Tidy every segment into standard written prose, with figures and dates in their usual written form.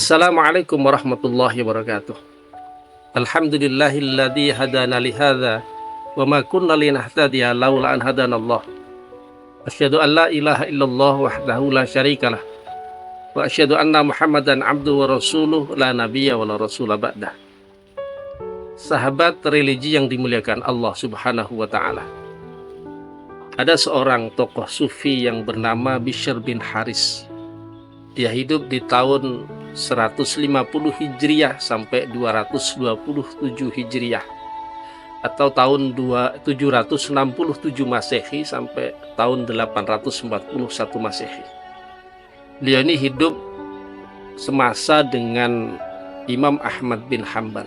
Assalamualaikum warahmatullahi wabarakatuh. Alhamdulillahilladzi hadana li hadza wa ma kunna linahtadiya laula an hadanallah. Asyhadu an la ilaha illallah wahdahu la syarikalah wa asyhadu anna Muhammadan abduhu wa rasuluh la nabiyya wa la rasula ba'dah. Sahabat religi yang dimuliakan Allah Subhanahu wa taala. Ada seorang tokoh sufi yang bernama Bishr bin Haris. Dia hidup di tahun 150 Hijriah sampai 227 Hijriah atau tahun 767 Masehi sampai tahun 841 Masehi. Beliau ini hidup semasa dengan Imam Ahmad bin Hanbal.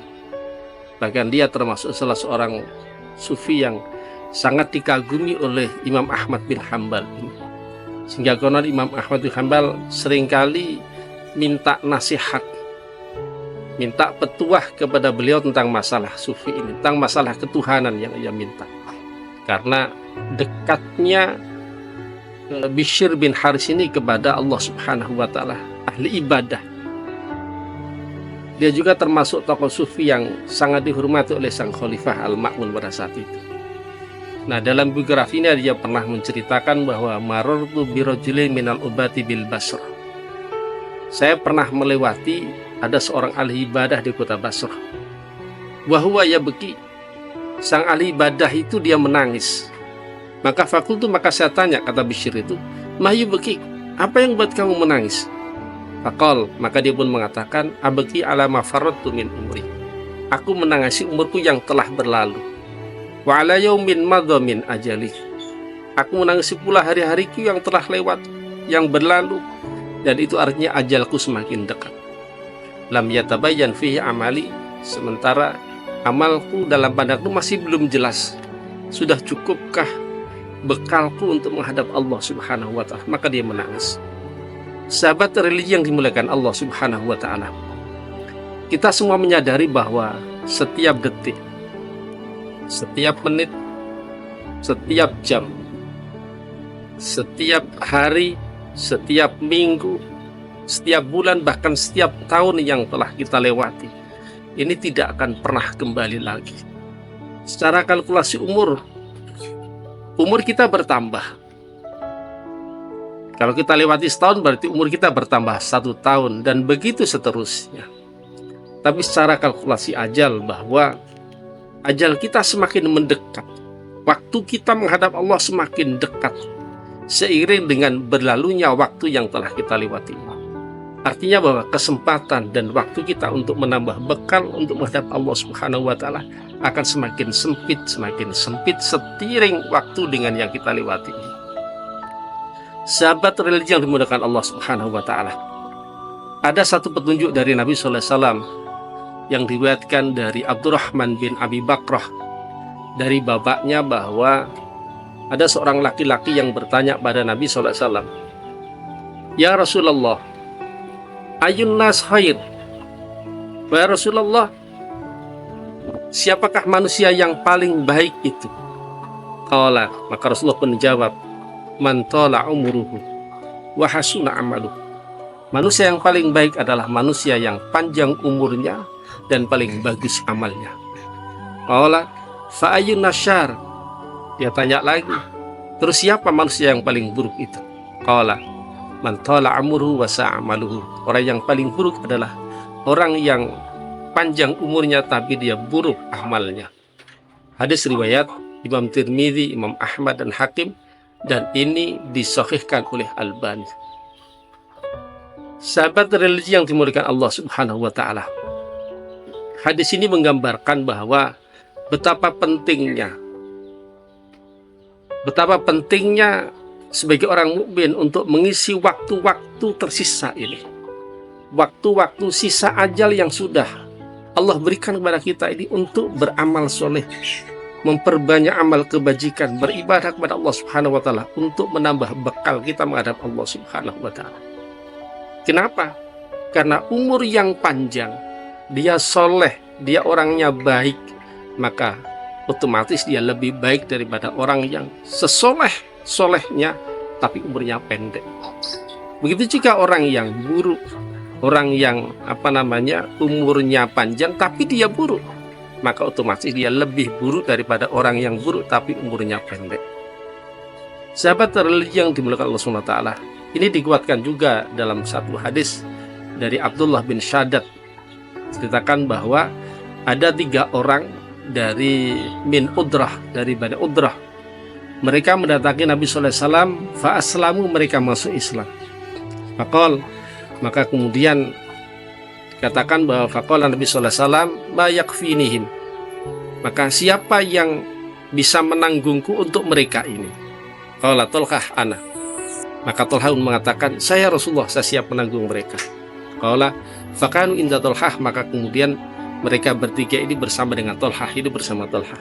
Bahkan dia termasuk salah seorang sufi yang sangat dikagumi oleh Imam Ahmad bin Hanbal ini. Sehingga konon Imam Ahmad bin Hanbal seringkali minta nasihat, minta petuah kepada beliau tentang masalah sufi ini, tentang masalah ketuhanan yang ia minta. Karena dekatnya Bishr bin Haris ini kepada Allah Subhanahu wa taala, ahli ibadah. Dia juga termasuk tokoh sufi yang sangat dihormati oleh sang khalifah Al-Ma'mun pada saat itu. Nah, dalam biografinya dia pernah menceritakan bahwa marartu birajulin minal ubati bil Basrah. Saya pernah melewati ada seorang ahli ibadah di kota Basrah. Wa huwa yabki. Sang ahli ibadah itu dia menangis. Maka maka saya tanya, kata Bishr itu, "Ma yubki? Apa yang buat kamu menangis?" Faqal, maka dia pun mengatakan, "Abki ala ma faradtu min umri." Aku menangisi umurku yang telah berlalu. Wa ala yaumin madha min ajali. Aku menangisi pula hari-hariku yang telah lewat, yang berlalu, dan itu artinya ajalku semakin dekat. Lam yatabayyan fihi amali, sementara amalku dalam pandangku masih belum jelas. Sudah cukupkah bekalku untuk menghadap Allah Subhanahu wa taala? Maka dia menangis. Sahabat religi yang dimuliakan Allah Subhanahu wa taala, kita semua menyadari bahwa setiap detik, setiap menit, setiap jam, setiap hari, setiap minggu, setiap bulan, bahkan setiap tahun yang telah kita lewati, ini tidak akan pernah kembali lagi. Secara kalkulasi umur kita bertambah. Kalau kita lewati setahun, berarti umur kita bertambah 1 tahun, dan begitu seterusnya. Tapi secara kalkulasi ajal, bahwa ajal kita semakin mendekat, waktu kita menghadap Allah semakin dekat, seiring dengan berlalunya waktu yang telah kita lewati. Artinya bahwa kesempatan dan waktu kita untuk menambah bekal untuk menghadap Allah Subhanahu wa taala akan semakin sempit seiring waktu dengan yang kita lewati. Sahabat religi yang dimuliakan Allah Subhanahu wa taala, ada satu petunjuk dari Nabi sallallahu alaihi wasallam yang diriwayatkan dari Abdurrahman bin Abi Bakrah dari bapaknya, bahwa ada seorang laki-laki yang bertanya pada Nabi SAW, "Ya Rasulullah, ayun nas khair?" Ya Rasulullah, siapakah manusia yang paling baik itu? Qala, maka Rasulullah pun menjawab, "Man tala umruhu wa hasuna amaluhu." Manusia yang paling baik adalah manusia yang panjang umurnya dan paling bagus amalnya. Qala fa ayyun nasyar? Dia tanya lagi, terus siapa manusia yang paling buruk itu? Qala man tala amruhu wa sa'amaluhu. Orang yang paling buruk adalah orang yang panjang umurnya tapi dia buruk amalnya. Hadis riwayat Imam Tirmidzi, Imam Ahmad dan Hakim, dan ini disahihkan oleh Albani. Sahabat religi yang dimuliakan Allah Subhanahu wa taala, hadis ini menggambarkan bahwa betapa pentingnya sebagai orang mukmin untuk mengisi waktu-waktu tersisa ini, waktu-waktu sisa ajal yang sudah Allah berikan kepada kita ini untuk beramal soleh, memperbanyak amal kebajikan, beribadah kepada Allah Subhanahu wa taala untuk menambah bekal kita menghadap Allah Subhanahu wa taala. Kenapa? Karena umur yang panjang, dia soleh, dia orangnya baik, maka otomatis dia lebih baik daripada orang yang sesoleh-solehnya tapi umurnya pendek. Begitu juga orang yang buruk, orang yang umurnya panjang tapi dia buruk, maka otomatis dia lebih buruk daripada orang yang buruk tapi umurnya pendek. Sahabat religi yang dimuliakan Allah SWT, ini dikuatkan juga dalam satu hadis dari Abdullah bin Shaddad, ceritakan bahwa ada 3 orang dari min Udrah, dari Bani Udrah. Mereka mendatangi Nabi SAW, fa'aslamu, mereka masuk Islam. Faqal, maka kemudian dikatakan bahwa faqala Nabi SAW, ma yakfinihim, maka siapa yang bisa menanggungku untuk mereka ini? Qala Talhah ana, maka Talhah mengatakan, saya Rasulullah, saya siap menanggung mereka. Qala fakanu inda Talhah, maka kemudian mereka bertiga ini bersama dengan Talhah, hidup bersama Talhah.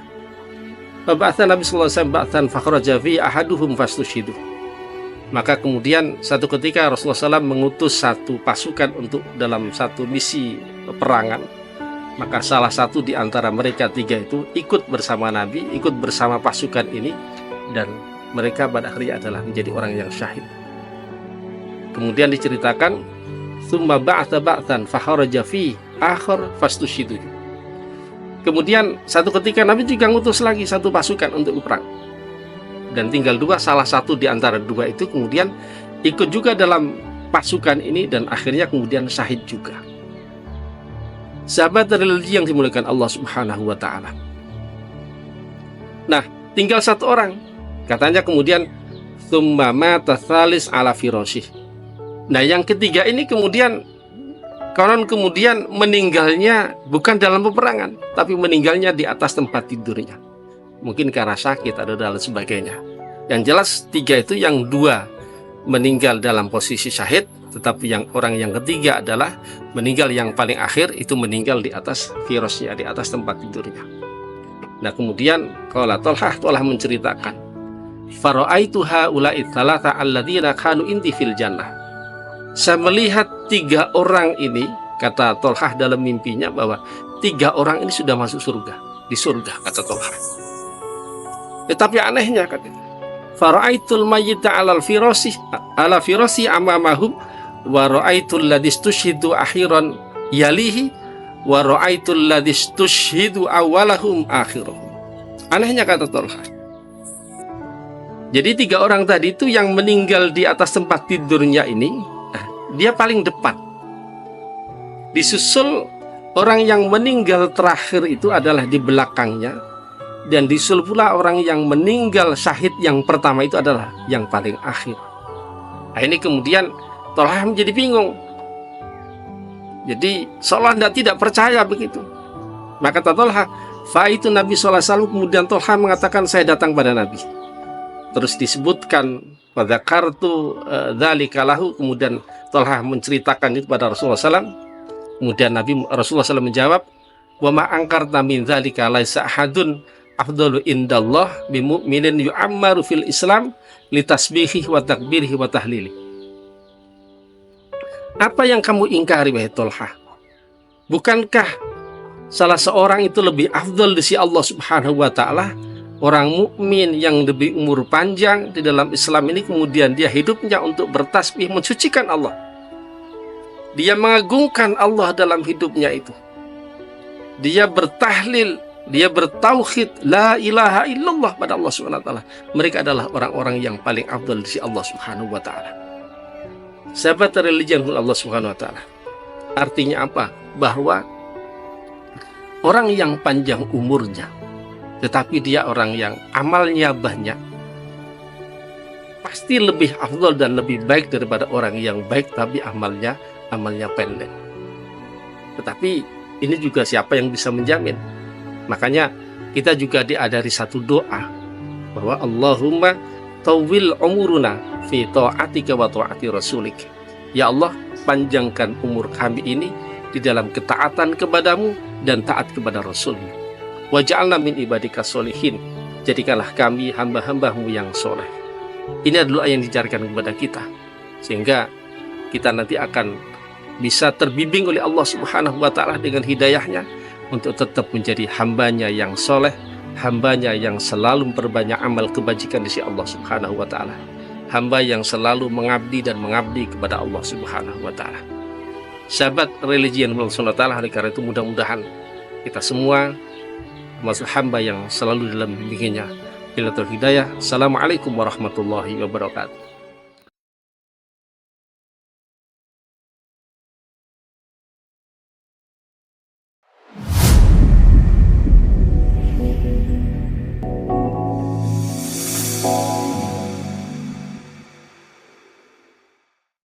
Faba'atha Nabi sallallahu alaihi wasallam ba'than fakhraja fi ahaduhum fastushidu, maka kemudian satu ketika Rasulullah SAW mengutus satu pasukan untuk dalam satu misi peperangan, maka salah satu di antara mereka 3 itu ikut bersama Nabi, ikut bersama pasukan ini, dan mereka pada akhirnya adalah menjadi orang yang syahid. Kemudian diceritakan, tsumma ba'atha ba'than fakharaja fi akhar fastushidu. Kemudian satu ketika Nabi juga ngutus lagi satu pasukan untuk perang, dan tinggal 2, salah satu di antara 2 itu kemudian ikut juga dalam pasukan ini dan akhirnya kemudian syahid juga. Sahabat religi yang dimuliakan Allah Subhanahu wa taala. Nah, tinggal 1 orang. Katanya kemudian tsumma mata tsalis ala firasyih. Nah, yang ketiga ini kemudian konon kemudian meninggalnya bukan dalam peperangan, tapi meninggalnya di atas tempat tidurnya. Mungkin karena sakit atau dan sebagainya. Yang jelas 3 itu, yang 2 meninggal dalam posisi syahid, tetapi yang orang yang ketiga adalah meninggal yang paling akhir, itu meninggal di atas firasnya, di atas tempat tidurnya. Nah, kemudian qala Talhah menceritakan, fara'aitu haula'i tsalatsa alladzina kanu indi fil jannah. Saya melihat 3 orang ini, kata Talhah dalam mimpinya, bahwa 3 orang ini sudah masuk surga, di surga, kata Talhah. Tetapi anehnya, katanya, fara'aitul mayyita 'alal firasi amamahum wa ra'aitul ladzi istushhidu akhiran yalihi wa ra'aitul ladzi istushhidu awwalahum akhirahum. Anehnya, kata Talhah, jadi 3 orang tadi itu yang meninggal di atas tempat tidurnya ini, dia paling depan. Disusul orang yang meninggal terakhir itu adalah di belakangnya, dan disusul pula orang yang meninggal syahid yang pertama itu adalah yang paling akhir. Nah, ini kemudian Talhah menjadi bingung. Jadi seolah tidak percaya begitu. Maka kata Talhah, fa itu Nabi SAW, kemudian Talhah mengatakan, saya datang pada Nabi. Terus disebutkan pada kartu dzalika lahu, kemudian Talhah menceritakan itu pada Rasulullah SAW. Kemudian Rasulullah SAW menjawab, wa ma angkarta min dzalika laisa ahadun afdalu indallah bimu'minin yu'ammaru fil Islam litasbihi wa takbirihi wa tahlili. Apa yang kamu ingkari, wahai Talhah? Bukankah salah seorang itu lebih afdal di sisi Allah Subhanahu wa taala, orang mukmin yang lebih umur panjang di dalam Islam ini, kemudian dia hidupnya untuk bertasbih mensucikan Allah. Dia mengagungkan Allah dalam hidupnya itu. Dia bertahlil, dia bertauhid la ilaha illallah pada Allah Subhanahu wa taala. Mereka adalah orang-orang yang paling afdal di sisi Allah Subhanahu wa taala. Sahabat religi Allah Subhanahu wa taala. Artinya apa? Bahwa orang yang panjang umurnya, tetapi dia orang yang amalnya banyak, pasti lebih afdal dan lebih baik daripada orang yang baik tapi amalnya pendek. Tetapi ini juga siapa yang bisa menjamin? Makanya kita juga diajari satu doa, bahwa Allahumma tawwil umuruna fi ta'atika wa ta'ati rasulik. Ya Allah, panjangkan umur kami ini di dalam ketaatan kepadamu dan taat kepada Rasul-Mu. Waj'alna min ibadika sholihin. Jadikanlah kami hamba-hambamu yang soleh. Ini adalah doa yang diajarkan kepada kita, sehingga kita nanti akan bisa terbimbing oleh Allah Subhanahu wa taala dengan hidayahnya untuk tetap menjadi hambanya yang soleh, hambanya yang selalu memperbanyak amal kebajikan di sisi Allah Subhanahu wa taala, hamba yang selalu mengabdi dan mengabdi kepada Allah Subhanahu wa taala. sahabat religi yang Allah SWT. Oleh karena itu mudah-mudahan kita semua termasuk hamba yang selalu dalam bimbingannya. Billahi hidayah. Assalamualaikum warahmatullahi wabarakatuh.